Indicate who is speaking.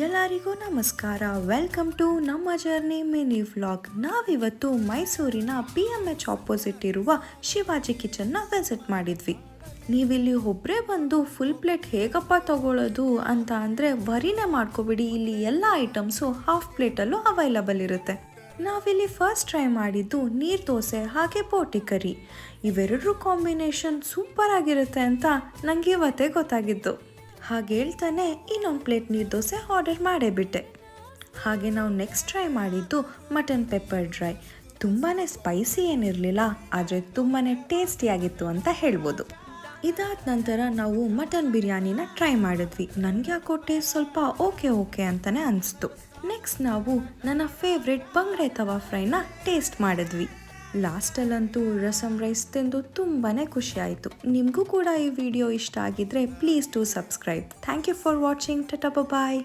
Speaker 1: ಎಲ್ಲರಿಗೂ ನಮಸ್ಕಾರ. Welcome to ನಮ್ಮ ಜರ್ನಿ ಮಿನಿ ವ್ಲಾಗ್. ನಾವಿವತ್ತು ಮೈಸೂರಿನ PMH ಆಪೋಸಿಟ್ ಇರುವ ಶಿವಾಜಿ ಕಿಚನ್ನ ವಿಸಿಟ್ ಮಾಡಿದ್ವಿ. ನೀವಿಲ್ಲಿ ಒಬ್ಬರೇ ಬಂದು ಫುಲ್ ಪ್ಲೇಟ್ ಹೇಗಪ್ಪ ತಗೊಳ್ಳೋದು ಅಂತ ಅಂದರೆ ವರಿನೇ ಮಾಡ್ಕೊಬಿಡಿ. ಇಲ್ಲಿ ಎಲ್ಲ ಐಟಮ್ಸು ಹಾಫ್ ಪ್ಲೇಟಲ್ಲೂ ಅವೈಲಬಲ್ ಇರುತ್ತೆ. ನಾವಿಲ್ಲಿ ಫಸ್ಟ್ ಟ್ರೈ ಮಾಡಿದ್ದು ನೀರು ದೋಸೆ ಹಾಗೆ ಬೋಟಿ ಕರಿ. ಇವೆರಡರ ಕಾಂಬಿನೇಷನ್ ಸೂಪರ್ ಆಗಿರುತ್ತೆ ಅಂತ ನನಗೆ ಇವತ್ತೇ ಗೊತ್ತಾಗಿದ್ದು. ಹಾಗೆ ಹೇಳ್ತಾನೆ ಇನ್ನೊಂದು ಪ್ಲೇಟ್ ನೀರು ದೋಸೆ ಆರ್ಡರ್ ಮಾಡೇ ಬಿಟ್ಟೆ. ಹಾಗೆ ನಾವು ನೆಕ್ಸ್ಟ್ ಟ್ರೈ ಮಾಡಿದ್ದು ಮಟನ್ ಪೆಪ್ಪರ್ ಡ್ರೈ. ತುಂಬಾ ಸ್ಪೈಸಿ ಏನಿರಲಿಲ್ಲ, ಆದರೆ ತುಂಬಾ ಟೇಸ್ಟಿಯಾಗಿತ್ತು ಅಂತ ಹೇಳ್ಬೋದು. ಇದಾದ ನಂತರ ನಾವು ಮಟನ್ ಬಿರಿಯಾನಿನ ಟ್ರೈ ಮಾಡಿದ್ವಿ. ನನಗೆ ಯಾಕೋ ಟೇಸ್ಟ್ ಸ್ವಲ್ಪ ಓಕೆ ಅಂತಲೇ ಅನಿಸ್ತು. ನೆಕ್ಸ್ಟ್ ನಾವು ನನ್ನ ಫೇವ್ರೆಟ್ ಬಂಗಡೆ ತವಾ ಫ್ರೈನ ಟೇಸ್ಟ್ ಮಾಡಿದ್ವಿ. ಲಾಸ್ಟಲ್ಲಂತೂ ರಸಮ್ ರೈಸ್ ತಿಂದು ತುಂಬಾ ಖುಷಿ ಆಯಿತು. ನಿಮಗೂ ಕೂಡ ಈ ವಿಡಿಯೋ ಇಷ್ಟ ಆಗಿದ್ರೆ please to subscribe. Thank you for watching. Tata bye.